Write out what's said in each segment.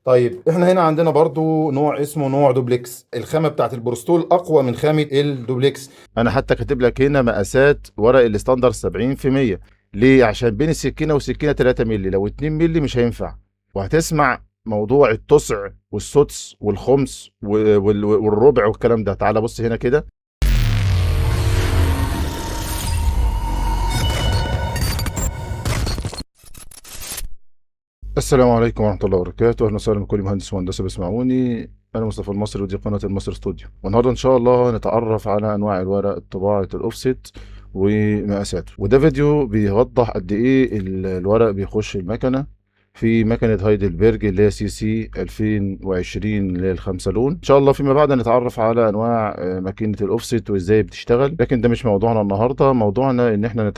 طيب احنا هنا عندنا برضو نوع اسمه نوع دوبلكس. الخامه بتاعت البروستول اقوى من خامه الدوبلكس. انا حتى كاتب لك هنا مقاسات ورق الستاندر 70%. ليه؟ عشان بين السكينه والسكينه 3 مللي، لو 2 مللي مش هينفع. وهتسمع موضوع التسع والسدس والخمس والربع والكلام ده. تعال بص هنا كده. السلام عليكم ورحمة الله وبركاته، أهلا وسهلا بكل مهندس وهندسة بيسمعوني. أنا مصطفى المصري ودي قناة المصري استوديو، والنهاردة إن شاء الله نتعرف على أنواع الورق، طباعة الأوفست ومقاساته. وده فيديو بيوضح قد إيه الورق بيخش المكنة في مكنة هايدلبرج اللي هي CC 2020 اللي هي الخمسة لون. إن شاء الله فيما بعد نتعرف على أنواع ماكينة الأوفست وإزاي بتشتغل، لكن ده مش موضوعنا النهاردة. موضوعنا إن إحنا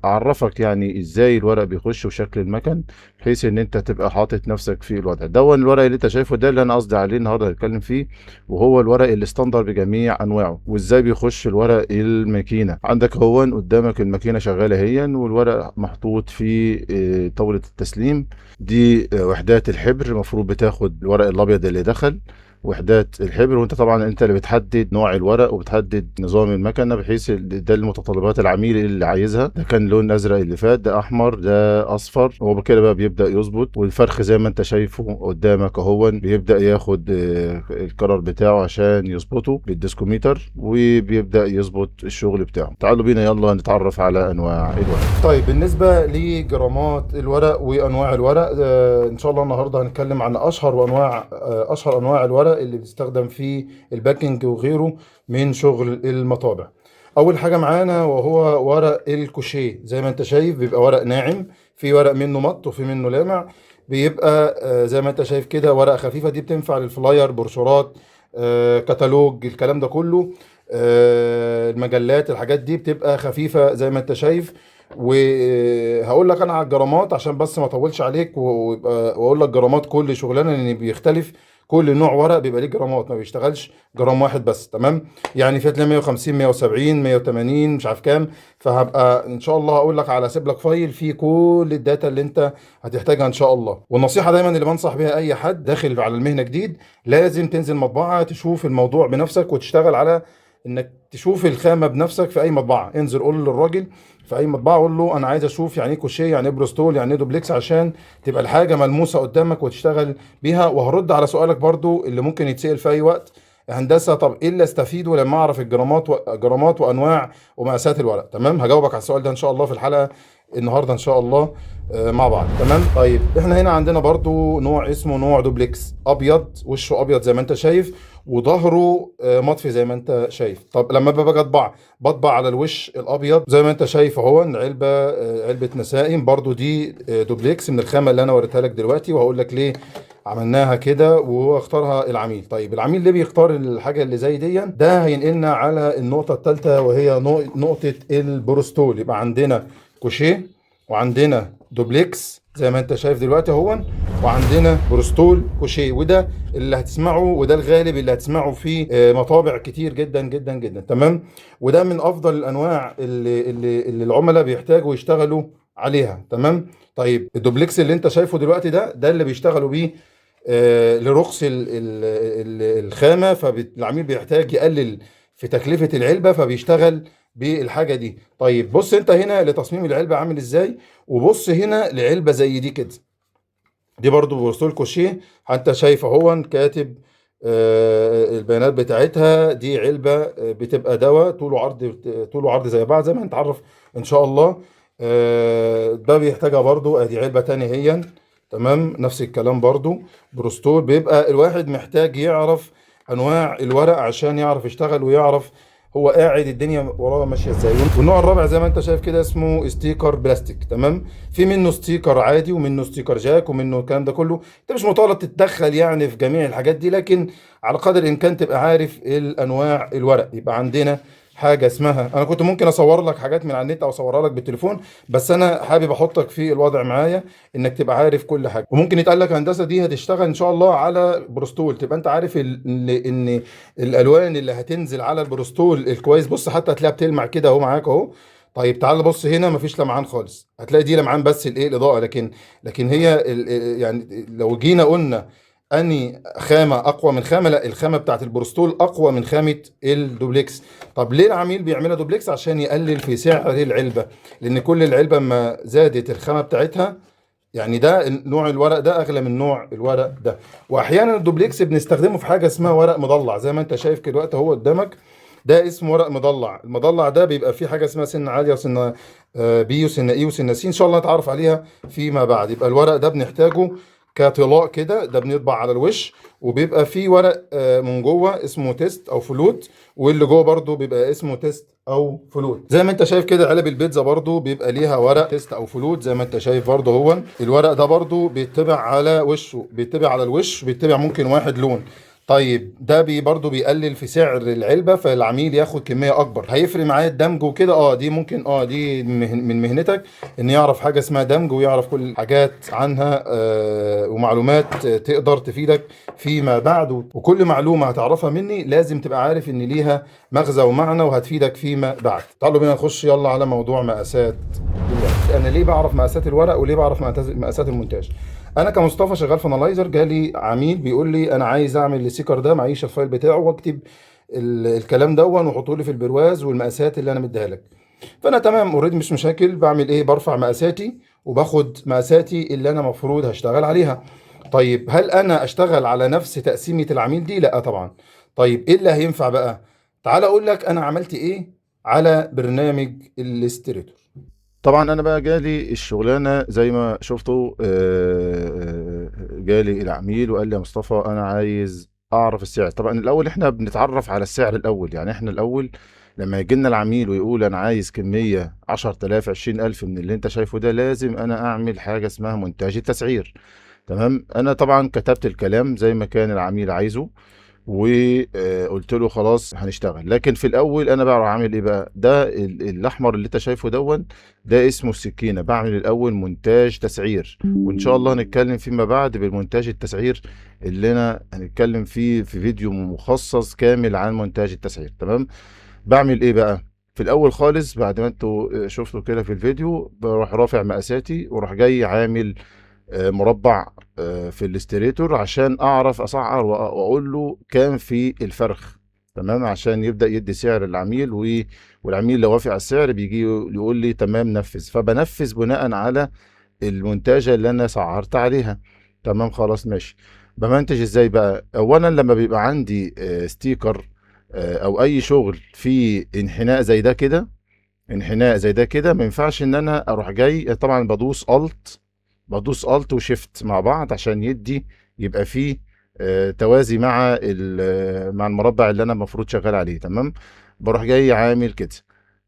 أعرفك يعني إزاي الورق بيخش وشكل المكن، بحيث ان انت تبقى حاطط نفسك في الوضع ده. الورق اللي انت شايفه ده اللي انا قصدي عليه النهارده هنتكلم فيه، وهو الورق الستاندر بجميع انواعه وازاي بيخش الورق الماكينه. عندك هو قدامك الماكينه شغاله اهي، والورق محطوط في طاوله التسليم. دي وحدات الحبر، المفروض بتاخد الورق الابيض اللي دخل وحدات الحبر، وانت طبعا انت اللي بتحدد نوع الورق وبتحدد نظام المكنه، بحيث ده المتطلبات العميل اللي عايزها. ده كان لون ازرق اللي فات، ده احمر، ده اصفر. هو كده بقى بيبدا يظبط، والفرخ زي ما انت شايفه قدامك اهو بيبدا ياخد القرار بتاعه عشان يظبطه بالديسكوميتر، وبيبدا يظبط الشغل بتاعه. تعالوا بينا يلا نتعرف على انواع الورق. طيب بالنسبه لجرامات الورق وانواع الورق، ان شاء الله النهارده هنتكلم عن اشهر انواع الورق اللي بتستخدم في الباكنج وغيره من شغل المطابع. اول حاجه معانا وهو ورق الكوشيه. زي ما انت شايف بيبقى ورق ناعم، في ورق منه مط وفي منه لامع. بيبقى زي ما انت شايف كده ورقه خفيفه، دي بتنفع للفلاير، بروشورات، كتالوج، الكلام ده كله. المجلات، الحاجات دي بتبقى خفيفه زي ما انت شايف. وهقول لك انا على الجرامات عشان بس ما اطولش عليك، واقول لك جرامات كل شغلانه لان بيختلف. كل نوع ورق بيبقى ليه جرامات، ما بيشتغلش جرام واحد بس. تمام؟ يعني في هتلاقي 150، 170، 180، مش عارف كام. فهبقى ان شاء الله هقول لك على اسيب لك فايل فيه كل الداتا اللي انت هتحتاجها ان شاء الله. والنصيحه دايما اللي بنصح بيها اي حد داخل على المهنه جديد، لازم تنزل مطبعه تشوف الموضوع بنفسك وتشتغل على انك تشوف الخامه بنفسك في اي مطبعه. انزل قول للراجل في اي مطبعه، قول له انا عايز اشوف يعني ايه كوشيه، يعني ايه بروستول، يعني ايه دوبلكس، عشان تبقى الحاجه ملموسه قدامك وتشتغل بيها. وهرد على سؤالك برضو اللي ممكن يتسال في اي وقت: هندسه، طب ايه اللي استفيده لما اعرف الجرامات وانواع ومقاسات الورق؟ تمام، هجاوبك على السؤال ده ان شاء الله في الحلقه النهارده ان شاء الله مع بعض. تمام؟ طيب احنا هنا عندنا برضو نوع اسمه نوع دوبلكس. ابيض، وشه ابيض زي ما انت شايف، وظهره مطفي زي ما انت شايف. طب لما باجي بطبع على الوش الابيض زي ما انت شايف اهو، علبه علبه نسائم برضو. دي دوبلكس من الخامه اللي انا وريتها لك دلوقتي، وهقول لك ليه عملناها كده واختارها العميل. طيب العميل ليه بيختار الحاجه اللي زي دي؟ ده هينقلنا على النقطه الثالثه، وهي نقطه البروستول. يبقى عندنا كوشيه، وعندنا دوبلكس زي ما انت شايف دلوقتي اهو، وعندنا بروستول كوشيه. وده اللي هتسمعه، وده الغالب اللي هتسمعه في مطابع كتير جدا جدا جدا. تمام؟ وده من افضل الانواع اللي العملاء بيحتاجوا يشتغلوا عليها. تمام؟ طيب الدوبلكس اللي انت شايفه دلوقتي ده اللي بيشتغلوا بيه لرخص الخامة. فالعميل بيحتاج يقلل في تكلفة العلبة، فبيشتغل بالحاجة دي. طيب بص انت هنا لتصميم العلبة عامل ازاي، وبص هنا لعلبة زي دي كده. دي برضو بوستول كوشيه، انت شايف اهو كاتب البيانات بتاعتها. دي علبة بتبقى دواء، طوله عرض زي بعض، زي ما هنتعرف ان شاء الله. ده بيحتاجها برضو. ادي علبة تانية هي. تمام؟ نفس الكلام برضو بروستول. بيبقى الواحد محتاج يعرف انواع الورق عشان يعرف يشتغل ويعرف هو قاعد الدنيا وراه ماشيه ازاي. والنوع الرابع زي ما انت شايف كده اسمه ستيكر بلاستيك. تمام؟ في منه ستيكر عادي، ومنه ستيكر جاك، ومنه الكلام ده كله. انت مش مطالب تتدخل يعني في جميع الحاجات دي، لكن على قدر الامكان تبقى عارف الانواع الورق. يبقى عندنا حاجه اسمها، انا كنت ممكن اصور لك حاجات من على النت او اصورها لك بالتليفون، بس انا حابب احطك في الوضع معايا انك تبقى عارف كل حاجه. وممكن يتقال لك هندسه دي هتشتغل ان شاء الله على بروستول، تبقى انت عارف ان الالوان اللي هتنزل على البروستول الكويس. بص حتى هتلاقيها بتلمع كده اهو معاك اهو. طيب تعال بص هنا، مفيش لمعان خالص، هتلاقي دي لمعان بس الايه الاضاءه، لكن هي يعني لو جينا قلنا اني خامه اقوى من خامه، لا، الخامه بتاعت البروستول اقوى من خامه الدوبلكس. طب ليه العميل بيعملها دوبلكس؟ عشان يقلل في سعر العلبه، لان كل العلبه ما زادت الخامه بتاعتها، يعني ده نوع الورق ده اغلى من نوع الورق ده. واحيانا الدوبلكس بنستخدمه في حاجه اسمها ورق مضلع، زي ما انت شايف كده دلوقتي اهو قدامك، ده اسمه ورق مضلع. المضلع ده بيبقى فيه حاجه اسمها سنه عاليه وسنه بي وسنه اي وسنه سي، ان شاء الله نتعرف عليها فيما بعد. يبقى الورق ده بنحتاجه كطلاء كده، ده بنطبع على الوش، وبيبقى فيه ورق من جوه اسمه تيست او فلوت، واللي جوه برضو بيبقى اسمه تيست او فلوت. زي ما انت شايف كده علب البيتزا برضو بيبقى ليها ورق تيست او فلوت، زي ما انت شايف برضو. هو الورق ده برضو بيتبع على وشه، بيتبع على الوش، بيتبع ممكن واحد لون. طيب ده برضو بيقلل في سعر العلبة، فالعميل ياخد كمية أكبر. هيفرق معايا الدمج وكده، دي ممكن دي من مهنتك، إن يعرف حاجة اسمها دمج، ويعرف كل حاجات عنها ومعلومات تقدر تفيدك فيما بعد. وكل معلومة هتعرفها مني لازم تبقى عارف إن ليها مغزى ومعنى وهتفيدك فيما بعد. تعالوا بينا نخش يلا على موضوع مقاسات دلوقتي. أنا ليه بعرف مقاسات الورق وليه بعرف مقاسات المونتاج؟ انا كمصطفى شغال في انالايزر، جالي عميل بيقول لي انا عايز اعمل الستيكر ده، معيش الفايل بتاعه، واكتب الكلام دون وحطه لي في البرواز والمقاسات اللي انا مديها لك. فانا تمام اوريدي، مش مشاكل. بعمل ايه؟ برفع مقاساتي وباخد مقاساتي اللي انا مفروض هشتغل عليها. طيب هل انا اشتغل على نفس تقسيمة العميل دي؟ لا طبعا. طيب ايه اللي هينفع بقى؟ تعال اقول لك انا عملت ايه على برنامج الاستريتور. طبعا انا بقى جالي الشغلانه زي ما شفتوا، جالي العميل وقال لي يا مصطفى انا عايز اعرف السعر. طبعا الاول احنا بنتعرف على السعر الاول، يعني احنا الاول لما يجي لنا العميل ويقول انا عايز كميه 10,000 20,000 من اللي انت شايفه ده، لازم انا اعمل حاجه اسمها مونتاج التسعير. تمام، انا طبعا كتبت الكلام زي ما كان العميل عايزه وقلت له خلاص هنشتغل. لكن في الاول انا بعرف اعمل ايه بقى؟ ده الاحمر اللي انت شايفه دون، ده اسمه السكينه. بعمل الاول مونتاج تسعير، وان شاء الله هنتكلم فيما بعد بالمونتاج التسعير اللي انا هنتكلم فيه في فيديو مخصص كامل عن مونتاج التسعير. تمام، بعمل ايه بقى؟ في الاول خالص بعد ما انتوا شفتوا كده في الفيديو، بروح رافع مقاساتي واروح جاي عامل مربع في الاستريتور عشان اعرف اسعر واقول له كام في الفرخ. تمام، عشان يبدا يدي سعر للعميل والعميل لو وافق على السعر بيجي يقول لي تمام نفذ، فبنفذ بناء على المنتجه اللي انا سعرت عليها. تمام خلاص ماشي. بمنتج ازاي بقى؟ اولا لما بيبقى عندي ستيكر او اي شغل في انحناء زي ده كده، انحناء زي ده كده، ما ينفعش ان انا اروح جاي طبعا بدوس الت وشيفت مع بعض عشان يبقى فيه توازي مع مع المربع اللي انا المفروض شغال عليه. تمام، بروح جاي عامل كده.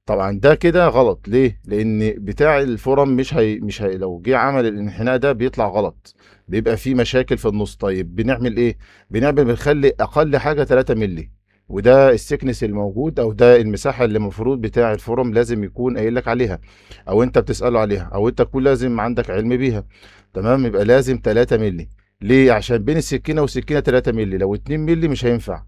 طبعا ده كده غلط. ليه؟ لان بتاع الفرم مش هي لو جه عمل الانحناء ده بيطلع غلط، بيبقى فيه مشاكل في النص. طيب بنعمل ايه؟ بنخلي اقل حاجه 3 مللي، وده السكنس الموجود، او ده المساحه اللي المفروض بتاع الفرم لازم يكون قايل لك عليها، او انت بتساله عليها، او انت تكون لازم عندك علم بيها. تمام، يبقى لازم 3 مللي. ليه؟ عشان بين السكينه والسكينه 3 مللي، لو 2 مللي مش هينفع.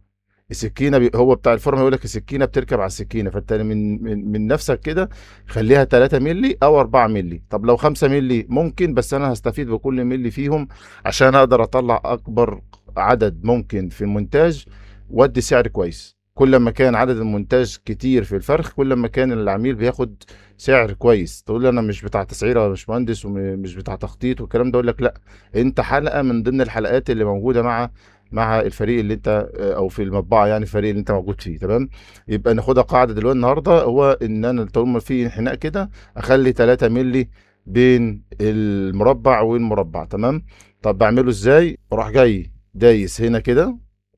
السكينه هو بتاع الفرن يقول لك السكينه بتركب على السكينه، فانت من نفسك كده خليها 3 مللي او 4 مللي. طب لو 5 مللي ممكن، بس انا هستفيد بكل مللي فيهم عشان اقدر اطلع اكبر عدد ممكن في المونتاج وادي سعر كويس. كل ما كان عدد المونتاج كتير في الفرخ، كل ما كان العميل بياخد سعر كويس. تقول لي انا مش بتاع تسعيره ولا مش مهندس ومش بتاع تخطيط والكلام ده، اقول لك لا، انت حلقه من ضمن الحلقات اللي موجوده مع الفريق اللي انت او في المطبعه، يعني الفريق اللي انت موجود فيه. تمام، يبقى ناخدها قاعده دلوقتي النهارده، هو ان انا طول ما في انحناء كده اخلي 3 مللي بين المربع والمربع. تمام، طب بعمله ازاي؟ بروح جاي دايس هنا كده،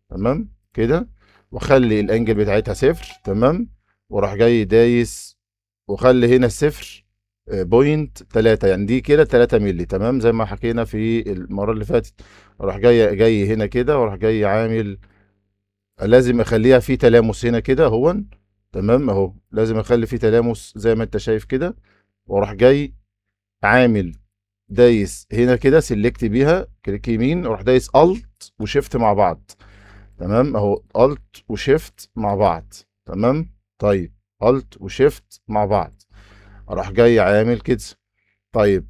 تمام كده، واخلي الانجل بتاعتها صفر. تمام، واروح جاي دايس وخلي هنا الصفر بوينت 3، يعني دي كده 3 مللي. تمام، زي ما حكينا في المره اللي فاتت. اروح جاي هنا كده، واروح جاي عامل، لازم اخليها في تلامس هنا كده اهو. تمام اهو، لازم اخلي في تلامس زي ما انت شايف كده، واروح جاي عامل دايس هنا كده، سيلكت بيها كليك يمين، واروح دايس الت وشيفت مع بعض. تمام اهو، الت وشيفت مع بعض. تمام، طيب الت وشيفت مع بعض. اروح جاي عامل كده. طيب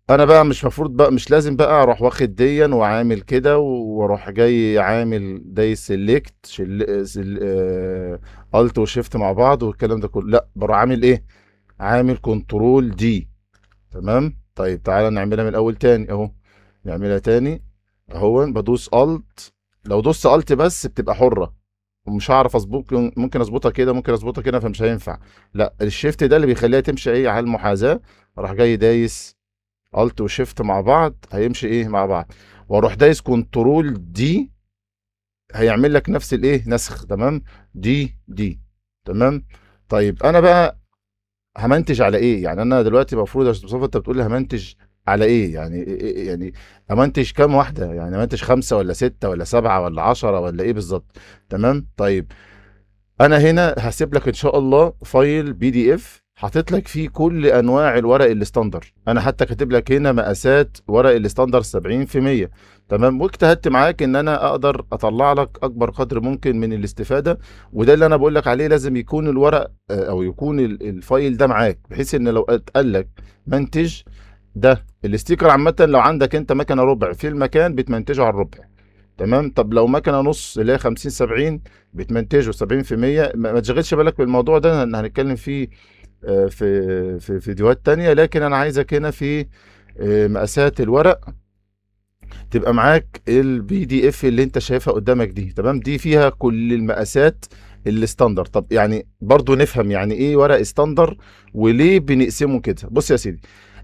انا بقى مش مفروض بقى، مش لازم بقى اروح واخد ديا وعامل كده واروح جاي عامل دايس سيلكت الت وشيفت مع بعض والكلام ده كله. لا، بروح عامل ايه؟ عامل كنترول دي. تمام. طيب تعالى نعملها من الاول تاني اهو. نعملها تاني اهو. بدوس الت. لو دوست الت بس بتبقى حرة، ومش هعرف اظبط. ممكن اظبطها كده، ممكن اظبطها كده، فمش هينفع. لا، الشيفت ده اللي بيخليها تمشي ايه على المحاذاة. اروح جاي دايس الت وشيفت مع بعض، هيمشي ايه مع بعض. واروح دايس كنترول دي، هيعمل لك نفس الايه نسخ. تمام. دي. تمام. طيب انا بقى همنتج على ايه؟ يعني انا دلوقتي المفروض يا استاذ مصطفى انت بتقول لي همنتج على ايه؟ يعني يعني همنتج كام واحده؟ يعني همنتج 5 ولا 6 ولا 7 ولا 10 ولا ايه بالظبط؟ تمام. طيب انا هنا هسيب لك ان شاء الله فايل بي دي اف حاطط لك فيه كل انواع الورق الستاندر. انا حتى كاتب لك هنا مقاسات ورق الستاندر 70%. تمام. واجتهدت معاك ان انا اقدر اطلع لك اكبر قدر ممكن من الاستفاده. وده اللي انا بقول لك عليه، لازم يكون الورق او يكون الفايل ده معاك، بحيث ان لو اتقال لك منتج ده الاستيكر عامه، لو عندك انت مكنه ربع في المكان بتمنتجه على الربع. تمام. طب لو مكنه نص اللي هي 50 70 بتمنتجه 70%. ما تشغلش بالك بالموضوع ده، هنتكلم فيه في فيديوهات تانية. لكن انا عايزك هنا في مقاسات الورق تبقى معاك البي دي اف اللي انت شايفها قدامك دي. تمام. دي فيها كل المقاسات الستاندر. طب يعني برضو نفهم يعني ايه ورق ستاندر وليه بنقسمه كده. بص يا سيدي،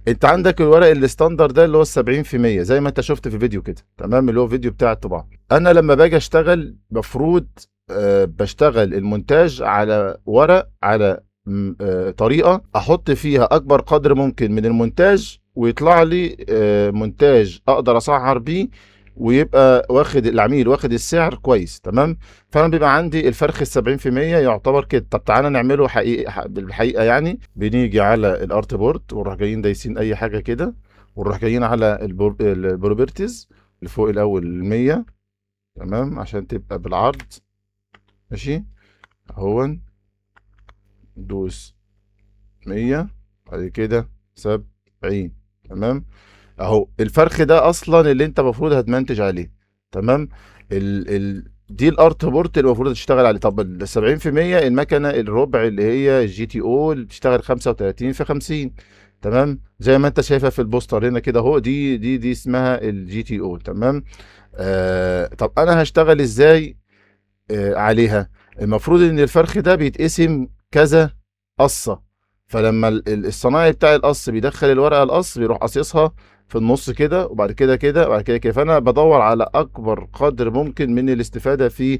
انت عندك الورق الستاندر ده اللي هو 70% زي ما انت شفت في فيديو كده. تمام. اللي هو فيديو بتاع الطباعة. انا لما باجي اشتغل مفروض بشتغل المونتاج على ورق، على طريقة احط فيها اكبر قدر ممكن من المونتاج، ويطلع لي مونتاج اقدر اسعر بيه، ويبقى واخد العميل واخد السعر كويس. تمام. فانا بيبقى عندي الفرخ ال70% يعتبر كده. طب تعالى نعمله حقيقي بالحقيقه. يعني بنيجي على الارت بورد ونروح جايين دايسين اي حاجه كده، ونروح جايين على البروبرتيز اللي فوق الاول 100. تمام. عشان تبقى بالعرض. ماشي. اهو دوس 100. بعد كده 70. تمام. اهو الفرخ ده اصلا اللي انت المفروض هتمنتج عليه. تمام. دي الارت بورت اللي المفروض تشتغل عليه. طب ال 70% المكنه الربع اللي هي الجي تي او اللي بتشتغل 35 في 50. تمام. زي ما انت شايفها في البوستر هنا كده اهو. دي اسمها الجي تي او. تمام. طب انا هشتغل ازاي عليها؟ المفروض ان الفرخ ده بيتقسم كذا قصة. فلما الصنايعي بتاع القص بيدخل الورقة القص بيروح قاصصها في النص كده، وبعد كده كده، وبعد كده كده. فانا بدور على اكبر قدر ممكن من الاستفادة في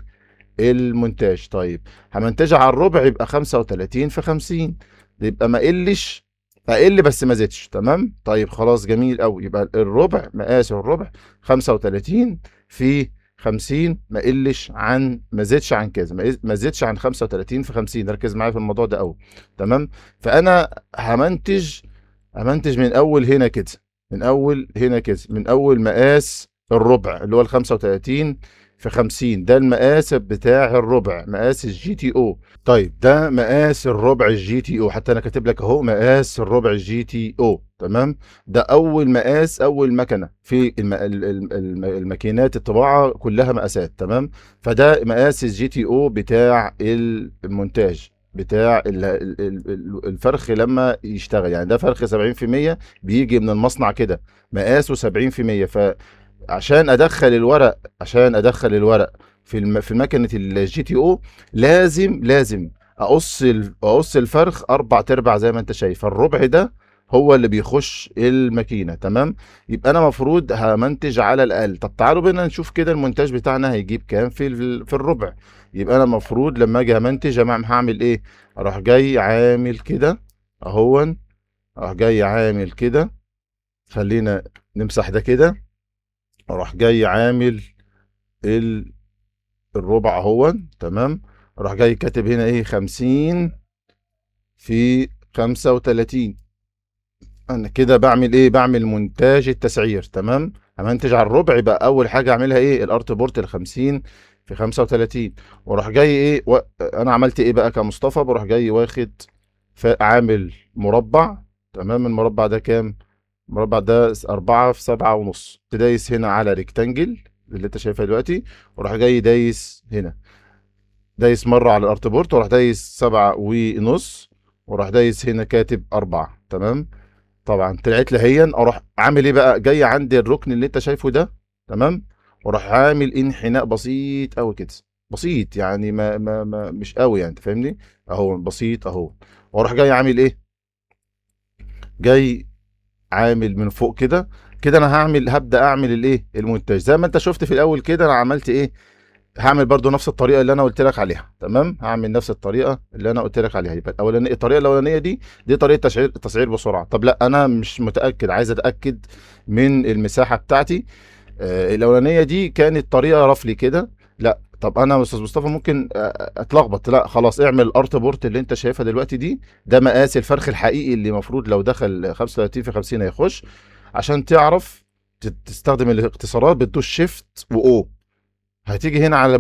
المونتاج. طيب همنتجها على الربع يبقى 35 في 50. يبقى ما قلش، اقل بس ما زدش. تمام. طيب خلاص جميل قوي. يبقى الربع، مقاس الربع 35 في 50، ما قلش عن، ما زدش عن كذا، ما زدش عن 35 في 50. ركز معايا في الموضوع ده قوي. تمام. فانا همنتج من اول هنا كده، من اول هنا كده، من اول مقاس الربع اللي هو ال 35 في 50. ده المقاس بتاع الربع، مقاس الجي تي او. طيب ده مقاس الربع الجي تي او، حتى انا كاتب لك اهو مقاس الربع الجي تي او. تمام. ده اول مقاس، اول مكنه في الماكينات الطباعه كلها مقاسات. تمام. فده مقاس الجي تي او بتاع المونتاج بتاع الفرخ لما يشتغل. يعني ده فرخ 70% بيجي من المصنع كده، مقاسه 70%. عشان ادخل الورق في مكنه الجي تي او، لازم اقص الفرخ 4/4 زي ما انت شايف. الربع ده هو اللي بيخش الماكينه. تمام. يبقى انا المفروض همنتج على الاقل. طب تعالوا بينا نشوف كده المونتاج بتاعنا هيجيب كام في الربع. يبقى انا المفروض لما اجي همنتج هعمل ايه؟ اروح جاي عامل كده اهون. اروح جاي عامل كده. خلينا نمسح ده كده. اروح جاي عامل ال- الربع اهو. تمام. اروح جاي كاتب هنا ايه 50 في 35. انا كده بعمل ايه؟ بعمل مونتاج التسعير. تمام. همنتج على الربع، يبقى اول حاجه اعملها ايه؟ الارت بورت ال 50 في 35. واروح جاي ايه انا عملت ايه بقى كمصطفى؟ بروح جاي واخد عامل مربع. تمام، المربع ده كام؟ المربع ده 4 في 7.5. تدايس هنا على ريكتانجل اللي انت شايفها دلوقتي، وراح جاي دايس هنا، دايس مرة على الارتبورت، وراح دايس 7.5، وراح دايس هنا كاتب 4. تمام، طبعا طلعت لي هي. اروح عامل ايه بقى؟ جاي عند الركن اللي انت شايفه ده. تمام، وراح عامل انحناء بسيط قوي كده، بسيط يعني، ما مش قوي يعني، انت فاهمني؟ اهو بسيط اهو. واروح جاي عامل ايه؟ جاي عامل من فوق كده. كده انا هبدا اعمل الايه، المونتاج. زي ما انت شفت في الاول كده انا عملت ايه. هعمل برضو نفس الطريقه اللي انا قلت لك عليها. تمام، هعمل نفس الطريقه اللي انا قلت لك عليها. يبقى الاولانيه، الطريقه الاولانيه دي طريقه تسعير بسرعه. طب لا، انا مش متاكد، عايز اتاكد من المساحه بتاعتي. الاولانيه دي كانت طريقه رفلي كده. لا، طب انا يا استاذ مصطفى ممكن اتلخبط. لا خلاص، اعمل الارت بورت اللي انت شايفها دلوقتي دي. ده مقاس الفرخ الحقيقي اللي المفروض لو دخل 35 في 50 هيخش. عشان تعرف تستخدم الاختصارات، بتدوس شيفت واو. هتيجي هنا على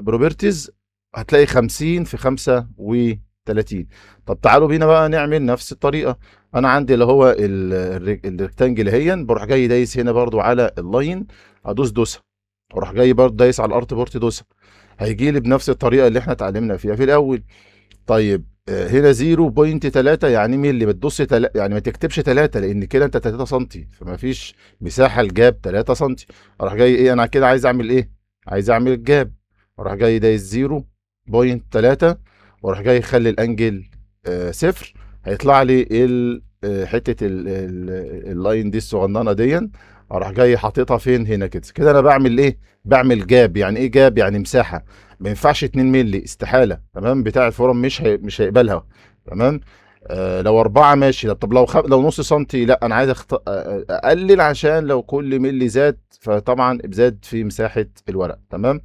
بروبرتيز، هتلاقي 50 في 35. طب تعالوا بينا بقى نعمل نفس الطريقه. انا عندي اللي هو الريكتانجل اهين، بروح جاي دايس هنا برضو على اللاين، ادوس دوسه، واروح جاي برضو دايس على الارت بورت دوسه. هيجي لي بنفس الطريقه اللي احنا اتعلمنا فيها في الاول. طيب هنا 0.3 يعني ملي، بتدوس يعني ما تكتبش 3 لان كده انت 3 سم، فما فيش مساحه لجاب 3 سم. اروح جاي ايه، انا كده عايز اعمل ايه؟ عايز اعمل الجاب. اروح جاي دايس 0.3، واروح جاي اخلي الانجل صفر. هيطلع لي حته اللاين دي الصغننه دي. اروح جاي حاططها فين؟ هنا كده. كده انا بعمل ايه؟ بعمل جاب. يعني ايه جاب؟ يعني مساحه. ما ينفعش 2 مللي، استحاله. تمام، بتاع الفورم مش هيقبلها. تمام. لو 4 ماشي. طب لو نص سنتي، لا انا عايز اقلل، عشان لو كل ملي زاد فطبعا زاد في مساحه الورق. تمام،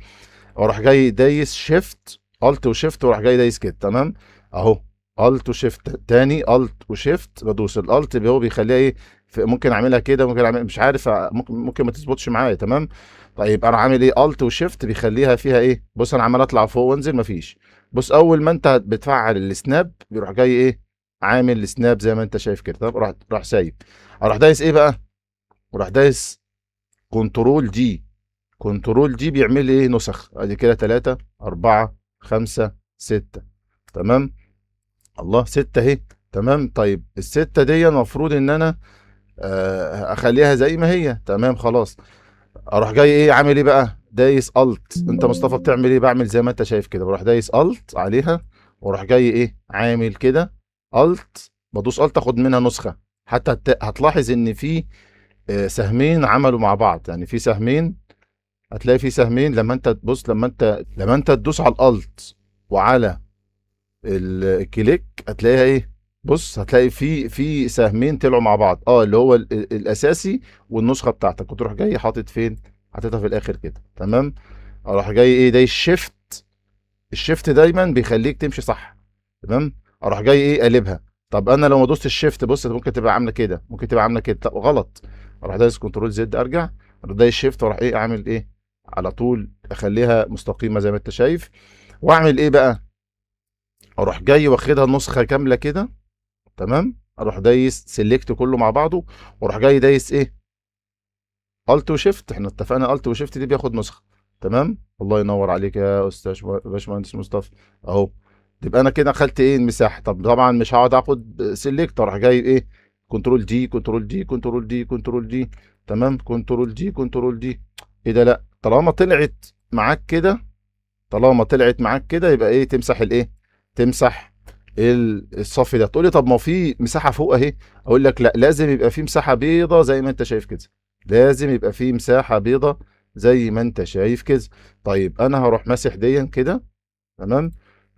واروح جاي دايس شيفت الت وشيفت، واروح جاي دايس كده. تمام اهو، الت وشيفت تاني، الت وشيفت، بدوس الالت هو بيخليها ايه. ممكن اعملها كده، ممكن اعمل مش عارف، ممكن ما تظبطش معايا. تمام، طيب انا عامل ايه؟ الت وشيفت بيخليها فيها ايه. بص انا عمال اطلع فوق وانزل مفيش. بص اول ما انت بتفعل السناب بيروح جاي ايه، عامل السناب زي ما انت شايف كده. طب راح سايب. اروح دايس ايه بقى؟ وراح دايس كنترول دي. كنترول دي بيعمل لي ايه؟ نسخ. ادي كده 3 4 5 6. تمام، الله 6 اهي. تمام، طيب الستة دي المفروض ان انا اخليها زي ما هي. تمام خلاص. اروح جاي ايه، عامل ايه بقى؟ دايس الت. انت مصطفى بتعمل ايه؟ بعمل زي ما انت شايف كده، بروح دايس الت عليها، واروح جاي ايه، عامل كده الت. بدوس الت اخد منها نسخة. حتى هتلاحظ ان في سهمين عملوا مع بعض، يعني في سهمين. هتلاقي في سهمين لما انت تبص، لما انت تدوس على الالت وعلى الكليك هتلاقيها ايه. بص هتلاقي في سهمين طلعوا مع بعض، اللي هو الاساسي والنسخه بتاعتك، وتروح جاي حاطط فين؟ حاططها في الاخر كده. تمام، اروح جاي ايه، ده الشيفت. الشيفت دايما بيخليك تمشي صح. تمام، اروح جاي ايه، قلبها. طب انا لو ما دوست الشيفت، بص ممكن تبقى عامله كده، ممكن تبقى عامله كده، طب غلط. اروح دايس كنترول زد ارجع، اروح دايس شيفت، واروح ايه، اعمل ايه، على طول اخليها مستقيمه زي ما انت شايف. واعمل ايه بقى؟ اروح جاي واخدها نسخه كامله كده. تمام، اروح دايس سيلكت كله مع بعضه، واروح جاي دايس ايه، الت وشيفت. احنا اتفقنا الت وشيفت دي بياخد نسخه. تمام، الله ينور عليك يا استاذ باشمهندس مصطفى. اهو، تبقى انا كده اخدت ايه، المساحه. طب طبعا مش هقعد اخد سيلكت، اروح جاي ايه، كنترول دي كنترول دي كنترول دي كنترول دي. تمام، كنترول دي كنترول دي. ايه ده؟ لا، طالما طلعت معاك كده، طالما طلعت معاك كده يبقى ايه، تمسح الايه، تمسح الصف ده. تقول لي طب ما في مساحه فوق اهي. اقول لك لا، لازم يبقى في مساحه بيضه زي ما انت شايف كده. لازم يبقى في مساحه بيضه زي ما انت شايف كده. طيب انا هروح ماسح دي كده. تمام،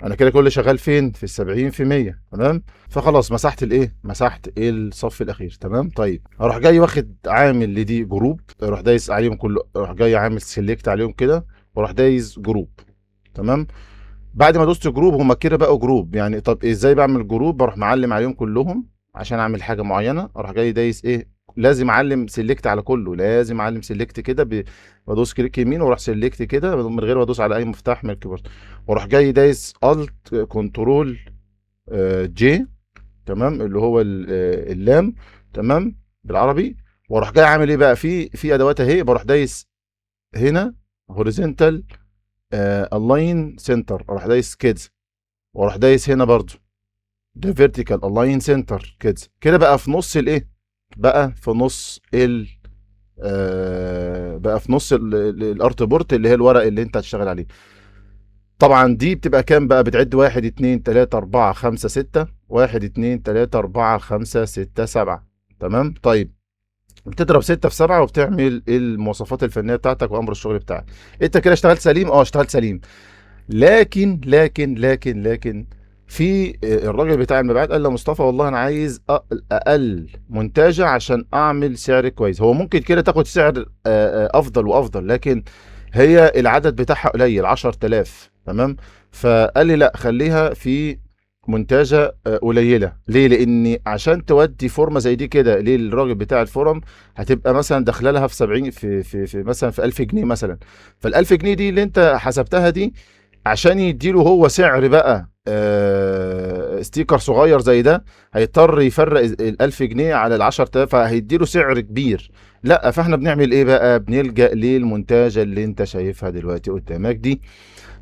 انا كده كل شغال فين؟ في ال70%. تمام، فخلاص مسحت الايه، مسحت الصف الاخير. تمام، طيب اروح جاي واخد عامل لدي جروب، اروح دايس عليهم كله، اروح جاي عامل سيلكت عليهم كده، واروح دايس جروب. تمام، بعد ما دوست جروب هما كده بقوا جروب. يعني طب ازاي بعمل جروب؟ بروح معلم عليهم كلهم عشان اعمل حاجه معينه. اروح جاي دايس ايه، لازم اعلم سيلكت على كله، لازم اعلم سيلكت كده بدوس كليك يمين واروح سيلكت كده من غير ما ادوس على اي مفتاح من الكيبورد، واروح جاي دايس الت كنترول جي، تمام، اللي هو اللام، تمام، بالعربي. واروح جاي عامل ايه بقى في ادوات اهي، بروح دايس هنا هوريزونتال الاين سنتر، اروح دايس كده، واروح دايس هنا برضو ده فيرتيكال الاين سنتر كده كده، بقى في نص الايه، بقى في نص ال بقى في نص الارت بورت اللي هي الورق اللي انت هتشتغل عليه. طبعا دي بتبقى كام بقى؟ بتعد 1 2 3 4 5 6، 1 2 3 4 5 6 7، تمام. طيب بتضرب 6 في 7 وبتعمل المواصفات الفنيه بتاعتك وامر الشغل بتاعك. انت كده اشتغلت سليم، اشتغلت سليم. لكن في الراجل بتاع المبيعات قال لي مصطفى والله انا عايز اقل منتجه عشان اعمل سعر كويس. هو ممكن كده تاخد سعر افضل وافضل، لكن هي العدد بتاعها قليل 10000، تمام. فقال لي لا خليها في منتجه قليله. ليه؟ لان عشان تودي فورمه زي دي كده للراجل بتاع الفورم هتبقى مثلا داخله لها في 70 في مثلا في 1000 جنيه مثلا. فال 1000 جنيه دي اللي انت حسبتها دي عشان يديله هو سعر بقى ستيكر صغير زي ده، هيضطر يفرق ال1000 جنيه على ال10000، فهيديله سعر كبير. لا، فاحنا بنعمل ايه بقى؟ بنلجأ للمنتجة اللي انت شايفها دلوقتي قدامك دي.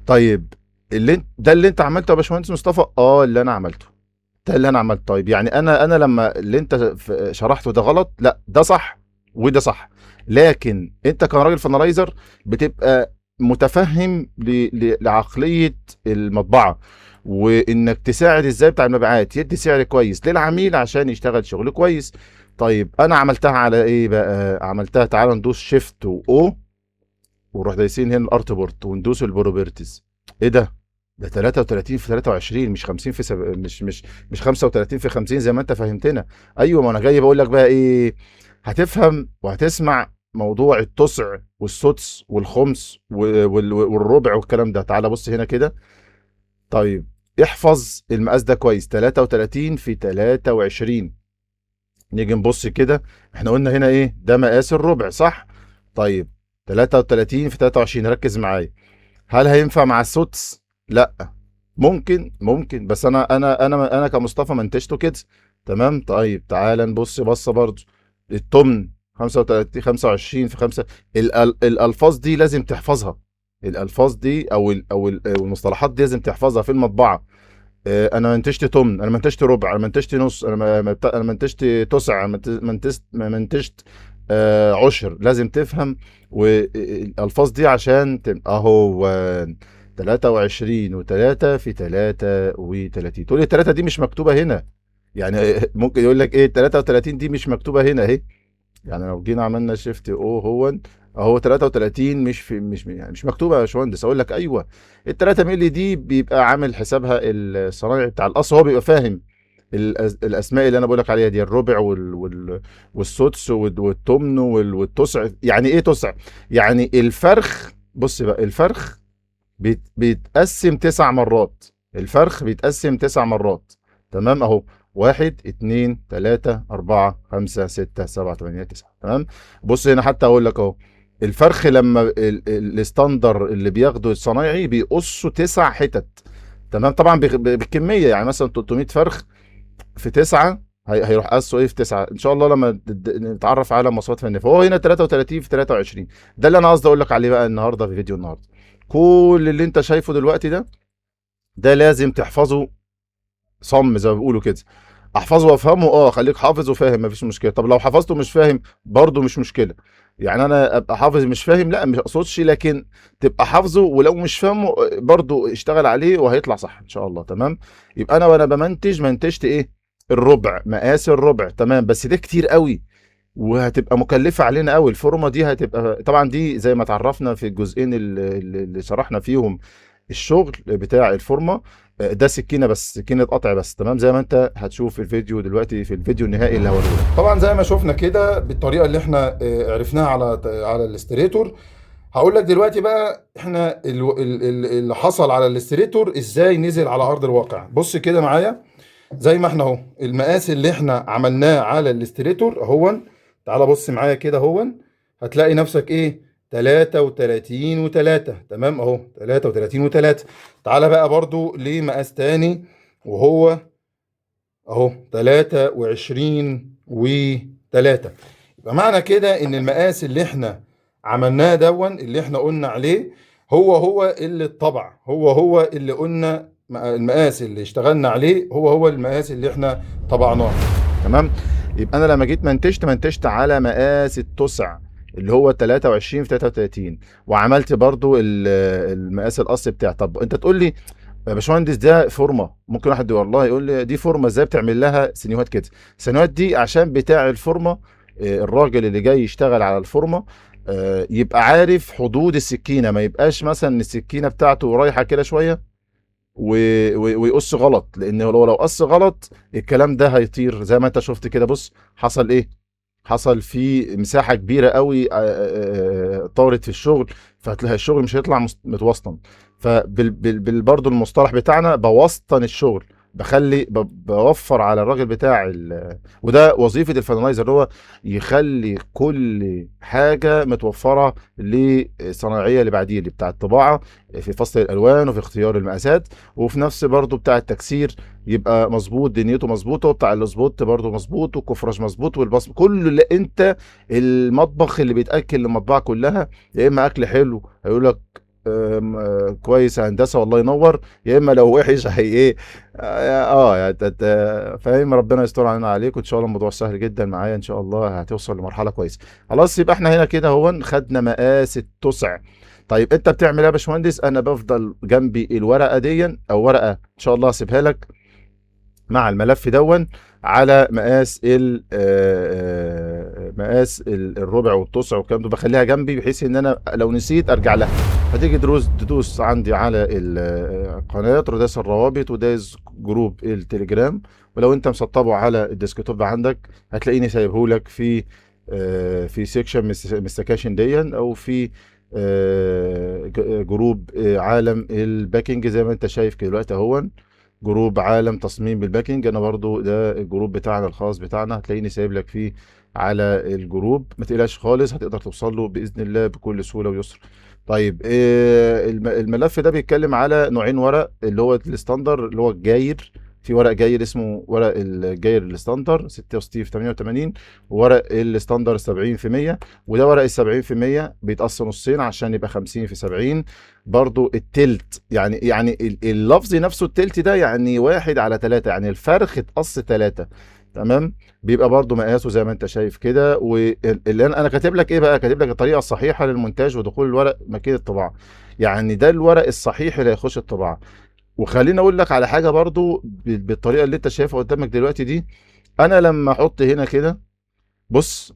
طيب اللي انت عملته يا باشمهندس مصطفى؟ اللي انا عملته، ده اللي انا عملته. طيب يعني انا لما اللي انت شرحته ده غلط؟ لا، ده صح وده صح. لكن انت كراجل فنرايزر بتبقى متفهم لعقلية المطبعة، وانك تساعد ازاي بتاع المبيعات يدي سعر كويس للعميل عشان يشتغل شغل كويس. طيب انا عملتها على ايه بقى؟ عملتها، تعال ندوس شيفت او ونروح دايسين هنا الارت بورت وندوس البروبرتيز. ايه ده 33 في 23، مش 50 في مش 35 في 50 زي ما انت فهمتنا. ايوه، ما انا جاي بقول لك بقى ايه، هتفهم وهتسمع موضوع التسع والسدس والخمس والربع والكلام ده. تعال بص هنا كده. طيب احفظ المقاس ده كويس، 33 في 23. نيجي نبص كده، احنا قلنا هنا ايه؟ ده مقاس الربع، صح؟ طيب 33 في 23، ركز معايا. هل هينفع مع السدس؟ لا. ممكن بس انا كمصطفى منتجته كده، تمام. طيب تعال نبص بصه برضو، التمن 35 25 في 5. الالفاظ دي لازم تحفظها، الالفاظ دي أو المصطلحات دي لازم تحفظها في المطبعه. انا منتجت تمن، انا منتجت ربع، انا منتجت نص، انا منتجت تسع، منتجت عشر. لازم تفهم والالفاظ دي عشان تبقى اهو 23 و3 في 33. تقول لي التلاتة دي مش مكتوبة هنا، يعني ممكن يقول لك ايه 33 دي مش مكتوبة هنا اهي. يعني لو جينا عملنا شيفت هو اهو 33 مش في مش يعني مش مكتوبه يا باشمهندس. اقول لك ايوه، ال 3 مللي دي بيبقى عامل حسابها الصنايعي بتاع القص، هو بيبقى فاهم الاسماء اللي انا بقول لك عليها دي، الربع والسدس والتمن والتسع. يعني ايه تسع؟ يعني الفرخ. بص بقى، الفرخ بيتقسم 9 مرات. الفرخ بيتقسم 9 مرات، تمام. اهو 1 2 3 4 5 6 7 8 9، تمام. بص هنا حتى اقول لك اهو، الفرخ لما الستاندر اللي بياخده الصنايعي بيقصوا 9 حتت، تمام. طبعا بالكميه، يعني مثلا 300 فرخ في 9 هيروح قصه ايه في 9 ان شاء الله لما نتعرف على مواصفات فنيه. فهو هنا 33 في 23. ده اللي انا قصدي اقول لك عليه بقى النهارده في فيديو النهارده. كل اللي انت شايفه دلوقتي ده لازم تحفظه صم زي ما بيقولوا كده. احفظه وافهمه، خليك حافظ وفاهم مفيش مشكله. طب لو حفظته مش فاهم برضه مش مشكله. يعني انا ابقى حافظ مش فاهم، لا مش اقصدش، لكن تبقى حافظه ولو مش فاهمه برضه اشتغل عليه وهيطلع صح ان شاء الله، تمام. يبقى انا وانا منتجت ايه؟ الربع، مقاس الربع، تمام. بس ده كتير قوي وهتبقى مكلفه علينا قوي. الفورمه دي هتبقى طبعا دي زي ما اتعرفنا في الجزئين اللي شرحنا فيهم الشغل بتاع الفورمه. ده سكينه بس، سكينه قطع بس، تمام. زي ما انت هتشوف في الفيديو دلوقتي في الفيديو النهائي اللي هوريه لك. طبعا زي ما شفنا كده بالطريقه اللي احنا عرفناها على الاستريتور. هقول لك دلوقتي بقى احنا اللي حصل على الاستريتور ازاي نزل على ارض الواقع. بص كده معايا، زي ما احنا اهو المقاس اللي احنا عملناه على الاستريتور اهو. تعال بص معايا كده اهو، هتلاقي نفسك ايه 33 و3، تمام اهو 33 و3. تعال بقى برضو لمقاس تاني وهو اهو 23 و3. يبقى معنى كده ان المقاس اللي احنا عملناه اللي احنا قلنا عليه هو اللي اتطبع، هو اللي قلنا المقاس اللي اشتغلنا عليه هو المقاس اللي احنا طبعناه. تمام. يبقى انا لما جيت منتجت على مقاس التسع اللي هو 23 في 33، وعملت برضو المقاس الاصلي بتاعي. طب انت تقول لي يا باشمهندس ده فورمه، ممكن واحد والله يقول لي دي فورمه ازاي بتعمل لها سينيوهات كده؟ السينيوهات دي عشان بتاع الفورمه، الراجل اللي جاي يشتغل على الفورمه يبقى عارف حدود السكينه، ما يبقاش مثلا السكينه بتاعته رايحه كده شويه ويقص غلط، لان لو قص غلط الكلام ده هيطير زي ما انت شفت كده. بص حصل ايه، حصل في مساحه كبيره قوي طارت في الشغل، فهتلاقي الشغل مش هيطلع متوسطن. برضه المصطلح بتاعنا بوسطن الشغل، بوفر على الراجل بتاع وده وظيفه الفاينلايزر، هو يخلي كل حاجه متوفره للصناعيه اللي بعديه اللي بتاع الطباعه، في فصل الالوان وفي اختيار المقاسات، وفي نفس برضه بتاع التكسير يبقى مظبوط، دنيته مظبوطه، وبتاع الاسبوت برضه مظبوط، والكفرج مظبوط، والبصم كله. اللي انت المطبخ اللي بيتاكل المطبعه كلها، يا اما اكل حلو هيقول لك كويس يا هندسه والله ينور، يا اما لو وحش هي ايه يعني فاهم. ربنا يستر علينا عليك، وان شاء الله الموضوع سهل جدا معايا، ان شاء الله هتوصل لمرحله كويسه. خلاص يبقى احنا هنا كده هو خدنا مقاس التسع. طيب انت بتعمل ايه يا باشمهندس؟ انا بفضل جنبي الورقه دي او ورقه ان شاء الله هسيبها لك مع الملف على مقاس مقاس الربع والتسع والكلام ده، بخليها جنبي بحيث ان انا لو نسيت ارجع لها. هتيجي تدوس عندي على القناه، وداس الروابط، وداس جروب التليجرام، ولو انت مسطبه على الديسكتوب عندك هتلاقيني سايبه لك في في سيكشن من السكاشن دي، او في جروب عالم الباكينج زي ما انت شايف كده دلوقتي اهو، جروب عالم تصميم بالباكينج. انا برضو ده الجروب بتاعنا الخاص بتاعنا، هتلاقيني سايب لك فيه على الجروب، ما تقلقش خالص، هتقدر توصل له باذن الله بكل سهوله ويسر. طيب الملف ده بيتكلم على نوعين ورق، اللي هو الستاندر اللي هو الجاير، في ورق جاير اسمه ورق الجاير الستاندر 66 في 88، وورق الستاندر 70 في 100. وده ورق ال 70 في 100 بيتقص نصين عشان يبقى 50 في 70. برضو التلت يعني اللفظ نفسه التلت ده يعني 1/3، يعني الفرخ اتقص 3. تمام. بيبقى برضو مقاسه زي ما انت شايف كده. واللي انا كاتب لك ايه بقى، كاتب لك الطريقه الصحيحه للمونتاج ودخول الورق ماكينه الطباعه، يعني ده الورق الصحيح اللي هيخش الطباعه. وخليني اقول لك على حاجه برضو بالطريقه اللي انت شايفها قدامك دلوقتي دي. انا لما احط هنا كده، بص،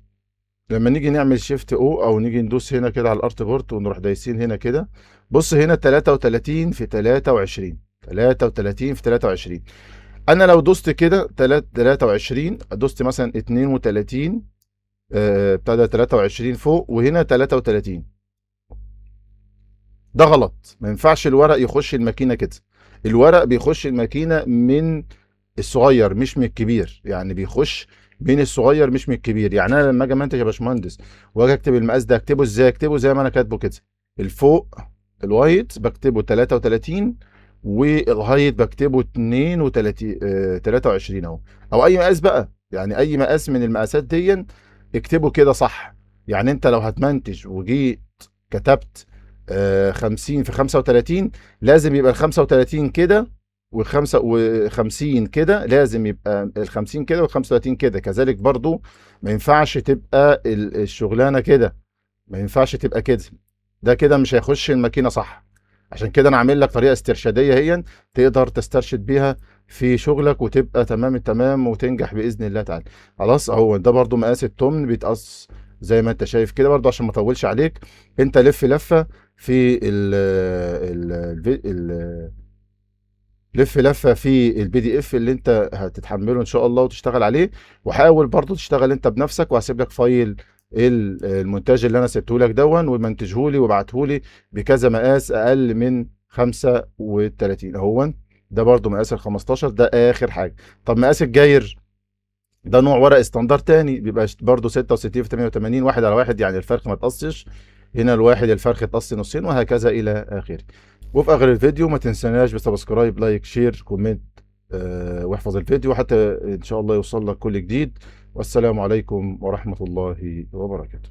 لما نيجي نعمل شيفت او نيجي ندوس هنا كده على الارت بورت ونروح دايسين هنا كده، بص هنا 33 في 23، 33 في 23. انا لو دوست كده 23، دوست مثلا 32 ابتدى 23 فوق، وهنا 33، ده غلط. ما ينفعش الورق يخش الماكينه كده. الورق بيخش الماكينه من الصغير مش من الكبير، يعني بيخش من الصغير مش من الكبير. يعني انا لما اجي امنتج يا باشمهندس واجي اكتب المقاس ده، اكتبه ازاي؟ اكتبه زي ما انا كاتبه كده. الفوق الوايت بكتبه 33، والهايت بكتبه 32 23 اهو، او اي مقاس بقى، يعني اي مقاس من المقاسات دي اكتبه كده صح. يعني انت لو هتمنتج وجيت كتبت 50 في 35، لازم يبقى ال 35 كده، والخمسة و50 كده، لازم يبقى ال50 كده وال35 كده كذلك برضو. ما ينفعش تبقى الشغلانة كده، ما ينفعش تبقى كده، ده كده مش هيخش الماكينة صح. عشان كده انا عامل لك طريقة استرشادية هي تقدر تسترشد بيها في شغلك، وتبقى تمام التمام وتنجح بإذن الله تعالى. خلاص اهو ده برضو مقاس التمن بيتقص زي ما انت شايف كده برضو، عشان ما اطولش عليك. انت لف لفة في لف لفه في البي دي اف اللي انت هتتحمله ان شاء الله وتشتغل عليه، وحاول برضو تشتغل انت بنفسك. وهسيب لك فايل المونتاج اللي انا سبته لك ومنتجه لي وابعته لي بكذا مقاس اقل من 35 اهو. ده برضو مقاس ال 15، ده اخر حاجه. طب مقاس الجاير ده نوع ورق استاندر تاني، بيبقى برضو 66 في 88، 1/1، يعني الفرخ ما تقصش. هنا الواحد الفرخ تقص نصين، وهكذا الى اخره. وفي اخر الفيديو ما تنساناش بسبسكرايب، لايك، شير، كومنت واحفظ الفيديو حتى ان شاء الله يوصل لك كل جديد. والسلام عليكم ورحمة الله وبركاته.